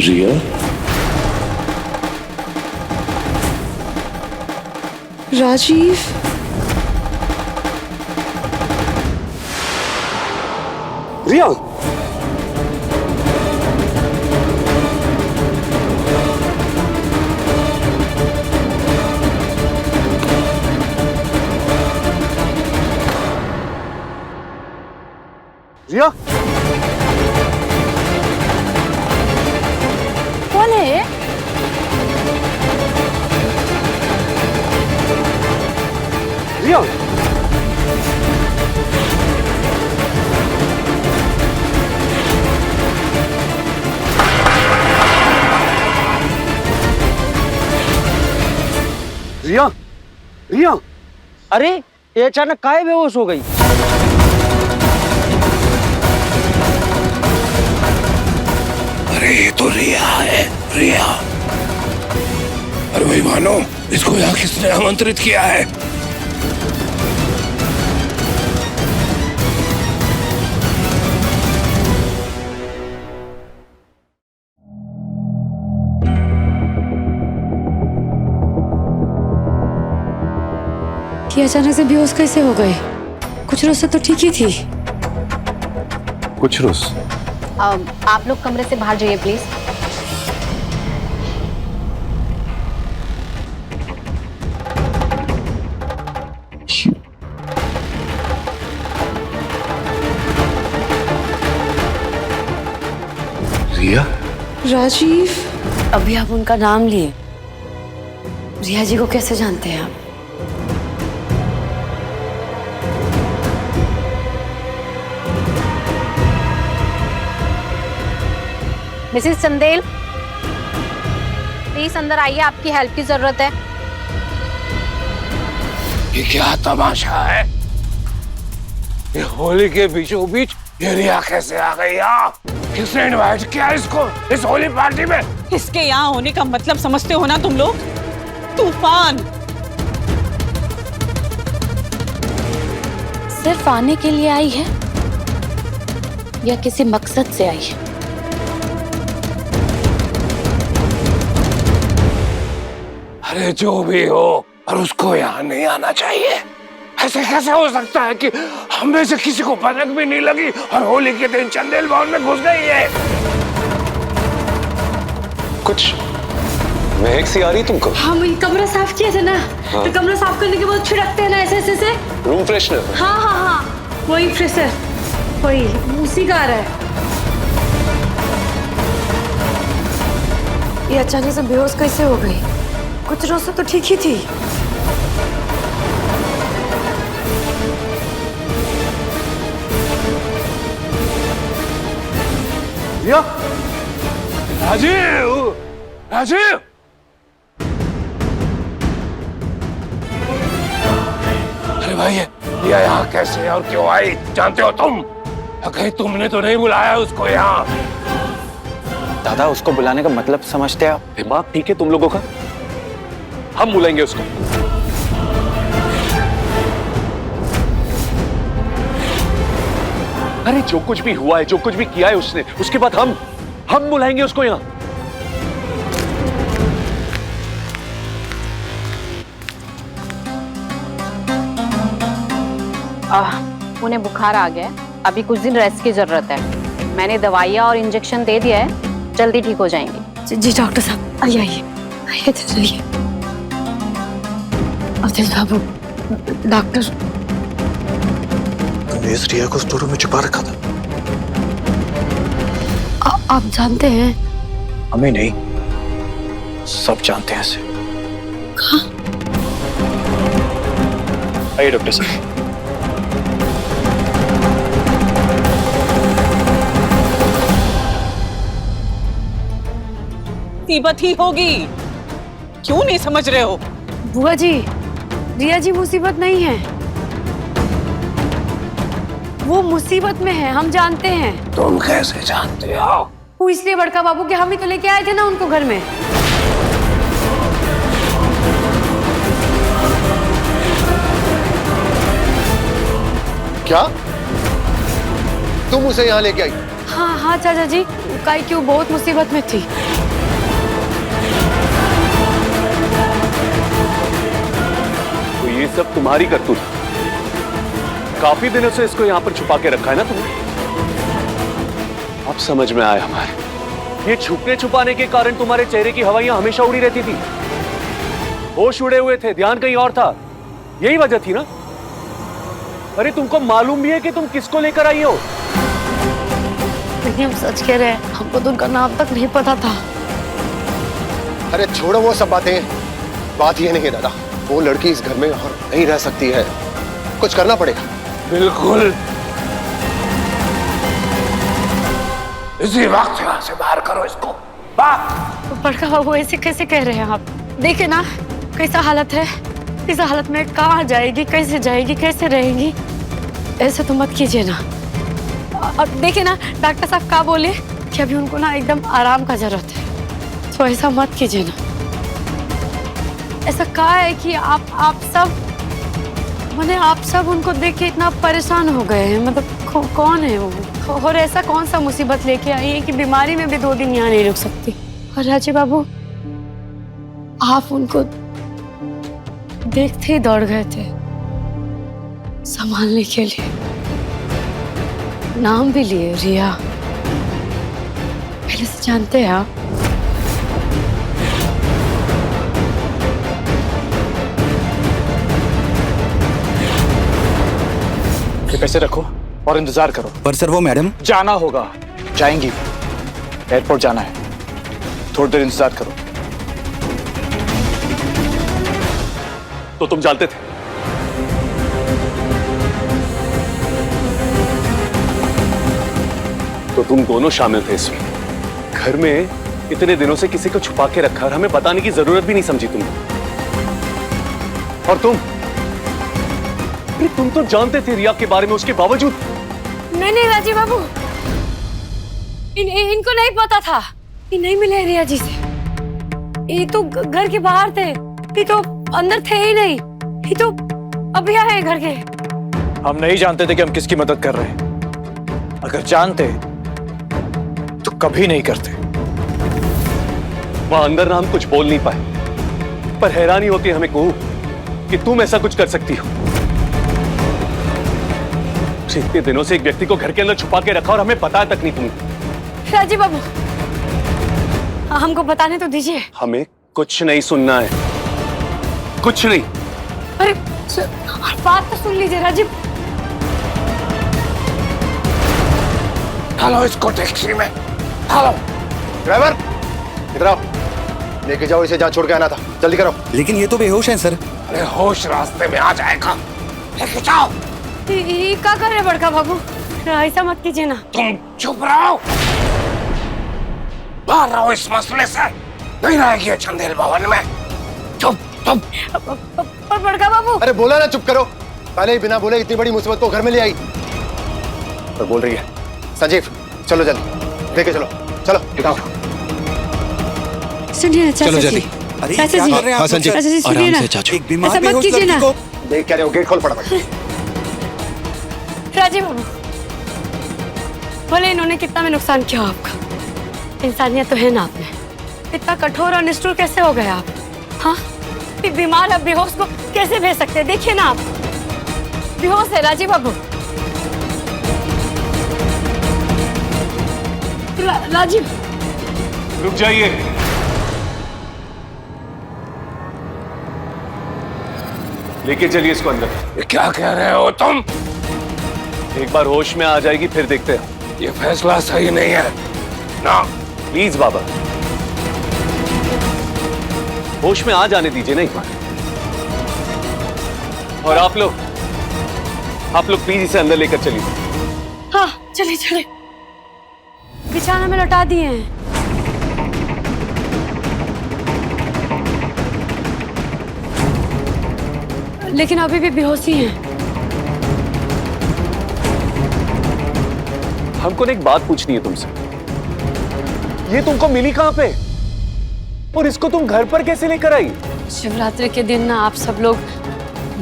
रिया, राजीव, रिया, रिया, कौन है ये? रिया, रिया, रिया, अरे ये अचानक काहे बेहोश हो गई? अरे ये तो रिया है, रिया। अरे भाई मानो, इसको यहाँ किसने आमंत्रित किया है? ये अचानक से बेहोश कैसे हो गए? कुछ रोज से तो ठीक ही थी। कुछ रोज आप लोग कमरे से बाहर जाइए प्लीज। रिया, राजीव, अभी आप उनका नाम लिए, रिया जी को कैसे जानते हैं आप? मिसेस चंदेल, प्लीज अंदर आइए, आपकी हेल्प की जरूरत है। ये क्या तमाशा है? ये होली के बीचों बीच ये रिया कैसे आ गई यहाँ? किसने इनवाइट किया इसको इस होली पार्टी में? इसके यहाँ होने का मतलब समझते हो ना तुम लोग? तूफान। सिर्फ आने के लिए आई है या किसी मकसद से आई है? अरे जो भी हो, और उसको यहाँ नहीं आना चाहिए। ऐसे कैसे हो सकता है कि हम में से किसी को पलक भी नहीं लगी और होली के दिन चंदेल भवन में घुस गई है? कुछ महक सी आ रही तुमको? हम कमरा साफ किए थे ना, तो कमरा साफ करने के बाद छिड़कते हैं ना ऐसे ऐसे से। Room freshener? हाँ हाँ हाँ, वही फ्रेशर, वही उसी का आ रहा है। ये अचानक से बेहोश कैसे हो गई? कुछ रोज से तो ठीक ही थी। रिया, राजीव, राजीव, अरे भाई ये यहाँ कैसे और क्यों आई जानते हो तुम? कहीं तुमने तो नहीं बुलाया उसको यहाँ? दादा, उसको बुलाने का मतलब समझते हैं आप? दिमाग ठीक है तुम लोगों का? हम बुलाएंगे उसको। अरे जो कुछ भी हुआ है, जो कुछ भी किया है उसने, उसके बाद हम बुलाएंगे उसको यहाँ। उन्हें बुखार आ गया है, अभी कुछ दिन रेस्ट की जरूरत है। मैंने दवाइयाँ और इंजेक्शन दे दिया है, जल्दी ठीक हो जाएंगे। जी डॉक्टर साहब, आइए आइए आइए, चलिए। अफजल बाबू, डॉक्टर, तुमने इस रिया को स्टोर रूम में छुपा रखा था? आप जानते हैं? हमें नहीं, सब जानते हैं इसे। आइए डॉक्टर साहब। मुसीबत ही होगी, क्यों नहीं समझ रहे हो? बुआ जी, रिया जी मुसीबत नहीं है, वो मुसीबत में है, हम जानते हैं। तुम कैसे जानते हो? वो इसलिए बड़का बाबू के हम ही तो लेके आए थे ना उनको घर में। क्या तुम उसे यहाँ लेके आई? हाँ हाँ चाचा जी, काई क्यों बहुत मुसीबत में थी। ये सब तुम्हारी करतूत। काफी दिनों से इसको यहाँ पर छुपा के रखा है ना तुमने। अब समझ में आया हमारे। ये छुपने छुपाने के कारण तुम्हारे चेहरे की हवाइयां हमेशा उड़ी रहती थी। होश उड़े हुए थे, ध्यान कहीं और था। यही वजह थी ना। अरे तुमको मालूम भी है कि तुम किसको लेकर आई हो? लेकिन हम सच कह रहे हैं, हमको तो उनका नाम तक नहीं पता था। अरे छोड़ो वो सब बातें। बात ये नहीं है दादा, वो लड़की इस घर में और नहीं रह सकती है। कुछ करना पड़ेगा। बिल्कुल। इसी वक्त यहाँ से बाहर करो इसको। बाहर। बड़का बाबू ऐसे कैसे कह रहे हैं आप? देखे ना कैसा हालत है। इस हालत में कहाँ जाएगी, कैसे जाएगी, कैसे रहेगी? ऐसे तो मत कीजिए ना। अब देखे ना डॉक्टर साहब क्या बोले कि अभी उनको ना एकदम आराम का जरूरत है। तो ऐसा मत कीजिए ना। ऐसा कहा है कि आप सब उनको देख के इतना परेशान हो गए हैं। मतलब कौन है वो? और ऐसा कौन सा मुसीबत लेके आई है कि बीमारी में भी 2 दिन यहाँ नहीं रुक सकती? और राजीव बाबू, आप उनको देखते ही दौड़ गए थे संभालने के लिए। नाम भी लिए रिया। पहले से जानते हैं आप? ये पैसे रखो और इंतजार करो। पर सर वो मैडम जाना होगा। जाएंगी। एयरपोर्ट जाना है। थोड़ी देर इंतजार करो। तो तुम जानते थे? तो तुम दोनों शामिल थे इसमें। घर में इतने दिनों से किसी को छुपा के रखा और हमें बताने की जरूरत भी नहीं समझी तुमने। और तुम तो जानते थे रिया के बारे में, उसके बावजूद। नहीं राजीव बाबू, इनको नहीं पता था। ये नहीं मिले रिया जी से। ये तो घर के बाहर थे। ये तो अंदर थे ही नहीं। ये तो अभी आए घर के। हम नहीं जानते थे कि हम किसकी मदद कर रहे हैं। अगर जानते तो कभी नहीं करते। वहां अंदर ना हम कुछ बोल नहीं पाए, पर हैरानी होती है हमें को कि तुम ऐसा कुछ कर सकती हो। इतने दिनों से एक व्यक्ति को घर के अंदर छुपा के रखा और हमें पता तक नहीं तुमने। राजीव बाबू, हमको बताने तो दीजिए। हमें कुछ नहीं सुनना है, कुछ नहीं। अरे बात तो सुन लीजिए राजीव। डालो इसको टैक्सी में, डालो। ड्राइवर इधर आओ, लेके जाओ इसे। जहाँ छोड़ के आना था, जल्दी करो। लेकिन ये तो बेहोश है सर। अरे होश रास्ते में आ जाएगा, लेके जाओ। ये क्या कर रहे बड़का बाबू? ऐसा मत कीजिए ना। तुम चुप रहो, बाहर रहो इस मसले से। नहीं रहेगी चंदेल भवन में। चुप चुप। पर बड़का बाबू। अरे बोला ना चुप करो। पहले ही बिना बोले इतनी बड़ी मुसीबत को घर में ले आई। और बोल रही है। संजीव चलो जल्दी, लेके चलो। चलो दिखाओ। सुनिए चलो जल्दी। अरे क्या कर रहे हैं आप? चाचा जी सुनिए ना। एक बीमार ऐसा मत बेहोश कीजिए लड़की ना। को देख क्या रहे हो? गेट खोल फटाफट। राजीव बाबू, बोले इन्होंने कितना में नुकसान किया आपका। इंसानियत तो है ना आप में। इतना कठोर और निष्ठुर कैसे हो गए आप? हाँ, बीमार अब बेहोश को कैसे भेज सकते हैं? देखिए ना आप, बेहोश है राजीव बाबू। राजीव रुक जाइए। लेके चलिए इसको अंदर। ये क्या कह रहे हो तुम? एक बार होश में आ जाएगी फिर देखते हैं। ये फैसला सही नहीं है ना। प्लीज बाबा, होश में आ जाने दीजिए ना एक बार। और आप लोग प्लीज इसे अंदर लेकर चलिए। हाँ चलिए चलिए। बिछाना में लौटा दिए हैं। लेकिन अभी भी बेहोशी हैं। हमको एक बात पूछनी है तुमसे। ये तुमको मिली कहां पे? और इसको तुम घर पर कैसे लेकर आई? शिवरात्रि के दिन ना आप सब लोग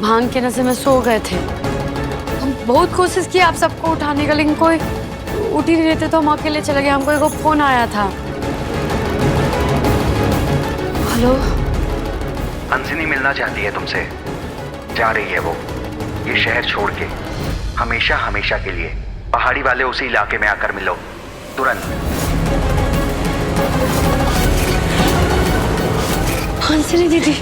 भांग के नशे में सो गए थे। हम बहुत कोशिश की आप सबको उठाने का, लेकिन कोई उठ ही नहीं रहे थे। तो हम अकेले चले गए। हमको एक फोन आया था। हेलो, अंजनी मिलना चाहती है तुमसे। जा रही है वो ये शहर छोड़ के, हमेशा हमेशा के लिए। पहाड़ी वाले उसी इलाके में आकर मिलो तुरंत। हंसनी दीदी,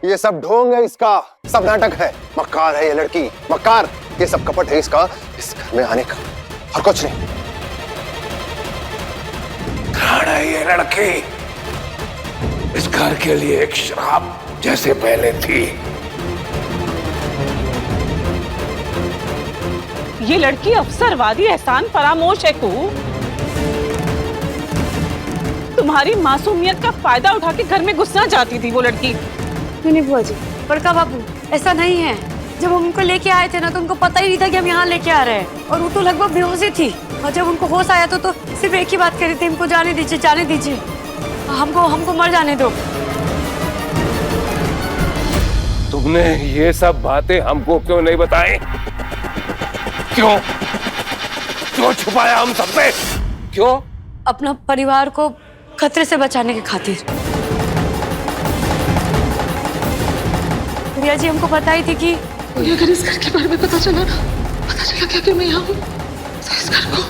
ये सब ढोंग है इसका, सब नाटक है। मक्कार है ये लड़की, मक्कार। ये सब कपट है इसका, इस घर में आने का, और कुछ नहीं। प्राण है ये लड़की, इस घर के लिए एक श्राप जैसे पहले थी। ये लड़की अफसरवादी एहसान फरामोश है कू। तुम्हारी मासूमियत का फायदा उठा के घर में घुसना चाहती थी वो लड़की। नहीं बुआ जी, बड़का बाबू ऐसा नहीं है। जब हम उनको लेके आए थे ना तो उनको पता ही नहीं था कि हम यहाँ लेके आ रहे हैं, और वो तो लगभग बेहोश ही थी। और जब उनको होश आया तो सिर्फ एक ही बात करी थी, हमको जाने दीजिए, जाने दीजिए, हमको मर जाने दो। तुमने ये सब बातें हमको क्यों नहीं बताई? क्यों क्यों छुपाया हम सबसे? क्यों? अपना परिवार को खतरे से बचाने के खातिर। रिया जी हमको बताई थी कि अगर इस घर के बारे में पता चला क्या कि मैं यहाँ हूँ, तो इस घर को,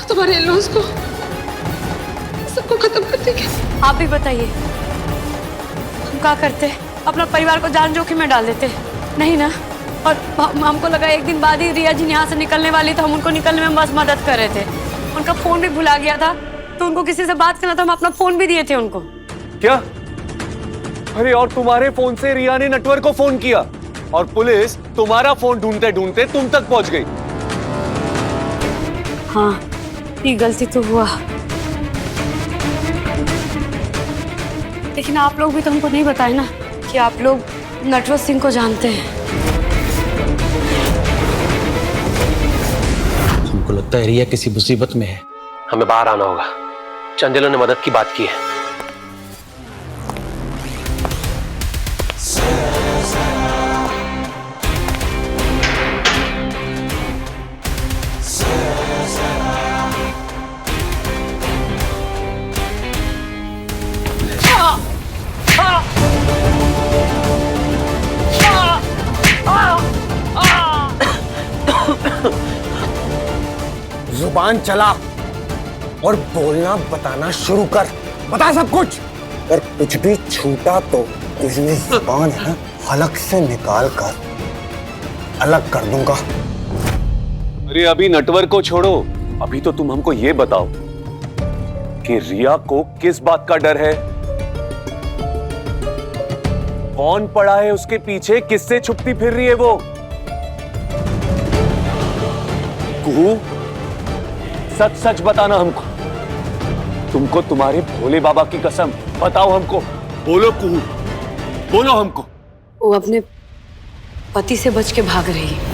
तुम्हारे इन-लॉज को, सबको खत्म कर देंगे। आप भी बताइए, हम क्या करते? अपना परिवार को जान जोखिम में डाल देते? नहीं ना। और हमको लगा एक दिन बाद ही रिया जी यहाँ से निकलने वाली, तो हम उनको निकलने में बस मदद कर रहे थे। उनका फोन भी भुला गया था, तो उनको किसी से बात करना था, हम अपना फोन भी दिए थे उनको। क्या? अरे और तुम्हारे फोन से रिया ने नटवर को फोन किया, और पुलिस तुम्हारा फोन ढूंढते ढूंढते तुम तक पहुंच गई। हाँ, ये गलती तो हुआ, लेकिन आप लोग भी तो हमको नहीं बताए ना कि आप लोग नटवर सिंह को जानते हैं। हमको लगता है रिया किसी मुसीबत में है, हमें बाहर आना होगा। चंदेलों ने मदद की बात की है। जुबान चला और बोलना बताना शुरू कर। बता सब कुछ। अगर कुछ भी छूटा तो इसमें जुबान है, हलक से निकाल कर अलग कर दूंगा। अरे अभी नटवर को छोड़ो, अभी तो तुम हमको ये बताओ कि रिया को किस बात का डर है? कौन पड़ा है उसके पीछे? किससे छुपती फिर रही है वो? कुहू, सच सच बताना हमको। तुमको तुम्हारे भोले बाबा की कसम, बताओ हमको। बोलो कुहू, बोलो हमको। वो अपने पति से बच के भाग रही है।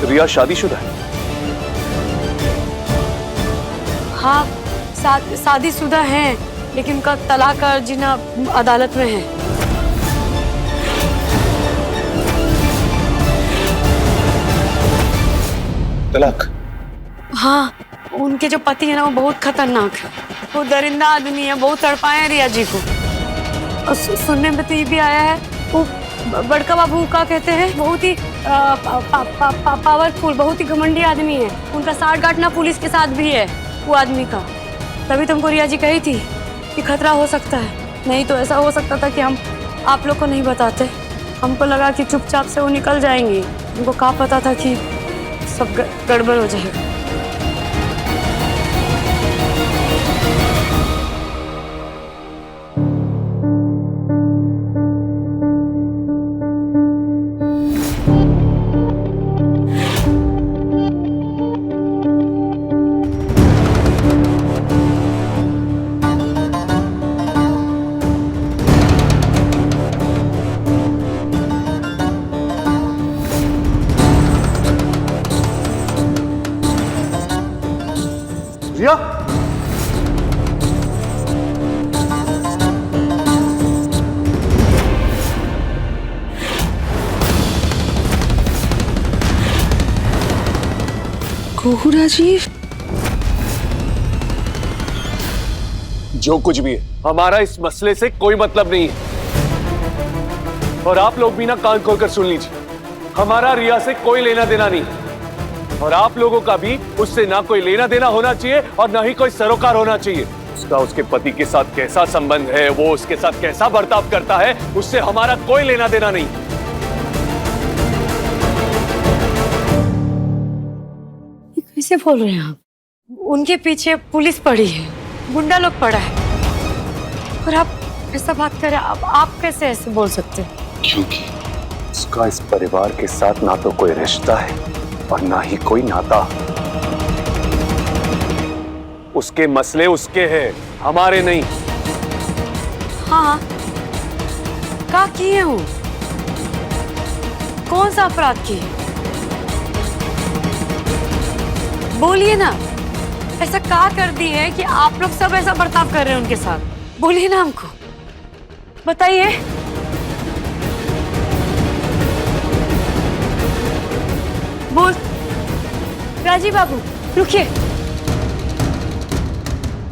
रिया शादीशुदा है? हाँ, शादीशुदा है, लेकिन उनका तलाक का अर्जी ना अदालत में है। तलाक? हाँ, उनके जो पति है ना वो बहुत खतरनाक है। वो दरिंदा आदमी है, बहुत तड़पाए हैं रिया जी को। और सुनने में तो ये भी आया है वो बड़का बाबू का कहते हैं बहुत ही पावरफुल, बहुत ही घमंडी आदमी है। उनका साठगांठ ना पुलिस के साथ भी है वो आदमी का। तभी तुमको रिया जी कही थी कि खतरा हो सकता है। नहीं तो ऐसा हो सकता था कि हम आप लोग को नहीं बताते। हमको लगा कि चुपचाप से वो निकल जाएंगी। उनको क्या पता था कि सब गड़बड़ हो जाएगा। रिया, कुहू राजीव, जो कुछ भी है हमारा इस मसले से कोई मतलब नहीं है। और आप लोग भी ना कान खोलकर सुन लीजिए, हमारा रिया से कोई लेना देना नहीं, और आप लोगों का भी उससे ना कोई लेना देना होना चाहिए और ना ही कोई सरोकार होना चाहिए। उसका उसके पति के साथ कैसा संबंध है, वो उसके साथ कैसा बर्ताव करता है, उससे हमारा कोई लेना देना नहीं। कैसे बोल रहे हैं आप? उनके पीछे पुलिस पड़ी है, गुंडा लोग पड़ा है, और आप ऐसा बात कर रहे हैं? आप कैसे ऐसे बोल सकते हैं? क्योंकि उसका इस परिवार के साथ ना तो कोई रिश्ता है और ना ही कोई नाता। उसके मसले उसके हैं, हमारे नहीं। हाँ, क्या किए हूँ? कौन सा अपराध किए? बोलिए ना, ऐसा क्या कर दी है कि आप लोग सब ऐसा बर्ताव कर रहे हैं उनके साथ? बोलिए ना हमको, बताइए। बोल राजीव बाबू, रुकिए,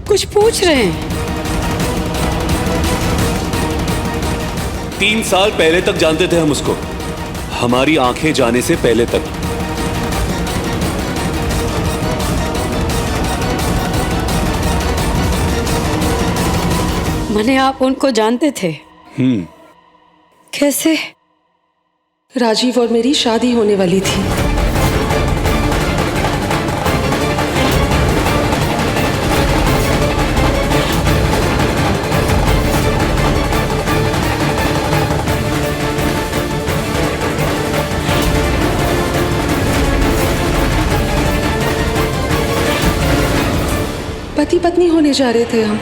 कुछ पूछ रहे हैं। 3 साल पहले तक जानते थे हम उसको, हमारी आंखें जाने से पहले तक। माने आप उनको जानते थे? कैसे? राजीव और मेरी शादी होने वाली थी। पति पत्नी होने जा रहे थे हम।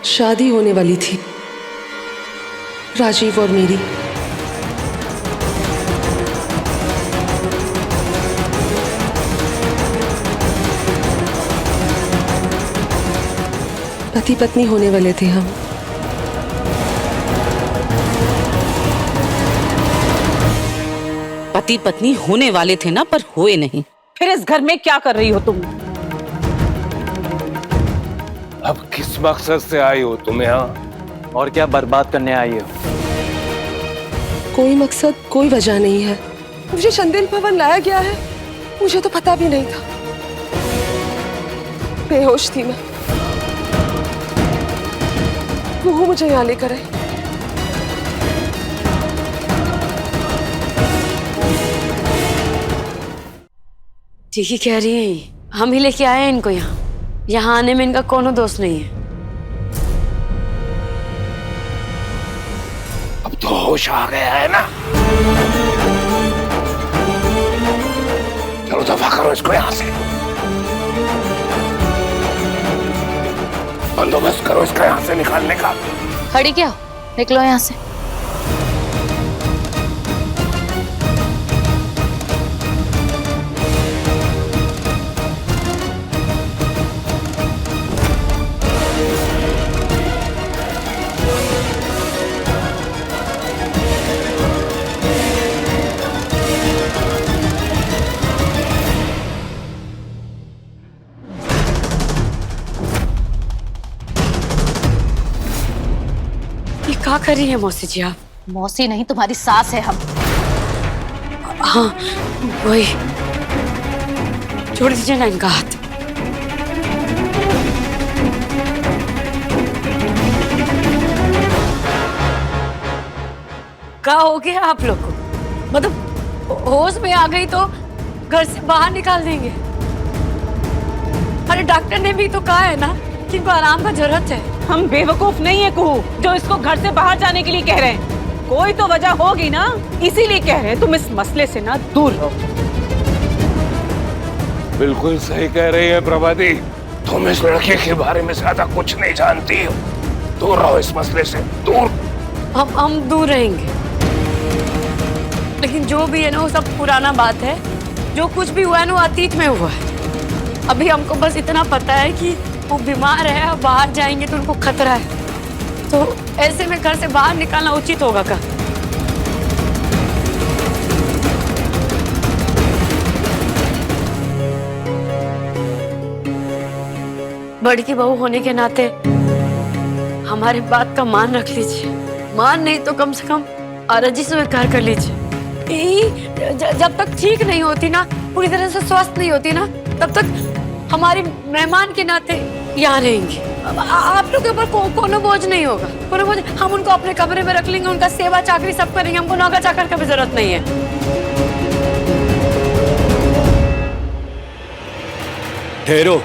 शादी होने वाली थी राजीव और मेरी। पति पत्नी होने वाले थे हम। पति पत्नी होने वाले थे ना, पर हुए नहीं। फिर इस घर में क्या कर रही हो तुम? अब किस मकसद से आई हो तुम यहाँ? और क्या बर्बाद करने आई हो? कोई मकसद, कोई वजह नहीं है। मुझे चंदेल भवन लाया गया है, मुझे तो पता भी नहीं था। बेहोश थी मैं, वो मुझे यहाँ लेकर आई। ठीक ही कह रही हैं, हम ही लेके आए हैं इनको यहाँ। यहाँ आने में इनका कोनो दोष नहीं है। अब तो होश आ गया है ना? चलो दफा करो इसको यहाँ से, बंदोबस्त करो इसका यहाँ से निकालने का। खड़ी क्या हो? निकलो यहाँ से। क्या कर रही है मौसी जी आप? मौसी नहीं, तुम्हारी सास है हम। हाँ वही, छोड़ दीजिए ना इनका हाथ। क्या हो गया आप लोग को? मतलब होश में आ गई तो घर से बाहर निकाल देंगे? अरे डॉक्टर ने भी तो कहा है ना कि इनको आराम का जरूरत है। हम बेवकूफ नहीं है कुहू जो इसको घर से बाहर जाने के लिए कह रहे हैं। कोई तो वजह होगी ना, इसीलिए कह रहे हैं तुम इस मसले से ना दूर रहो। बिल्कुल सही कह रही है प्रभाती, तुम इस लड़के के बारे में ज्यादा कुछ नहीं जानती हो। दूर रहो इस मसले से, दूर। हम दूर रहेंगे, लेकिन जो भी है ना वो सब पुराना बात है। जो कुछ भी हुआ है ना वो अतीत में हुआ है। अभी हमको बस इतना पता है कि वो बीमार है और बाहर जाएंगे तो उनको खतरा है, तो ऐसे में घर से बाहर निकालना उचित होगा का। बड़ी बहू होने के नाते हमारी बात का मान रख लीजिए। मान नहीं तो कम से कम अर्जी स्वीकार कर लीजिए। जब तक ठीक नहीं होती ना, पूरी तरह से स्वस्थ नहीं होती ना, तब तक हमारे मेहमान के नाते यहाँ रहेंगी। आप लोग के ऊपर कोनो बोझ नहीं होगा, कोनो बोझ। हम उनको अपने कमरे में रख लेंगे, उनका सेवा चाकरी सब करेंगे। हमको नौकर चाकर का भी जरूरत नहीं है। ठहरो।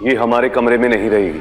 ये हमारे कमरे में नहीं रहेगी।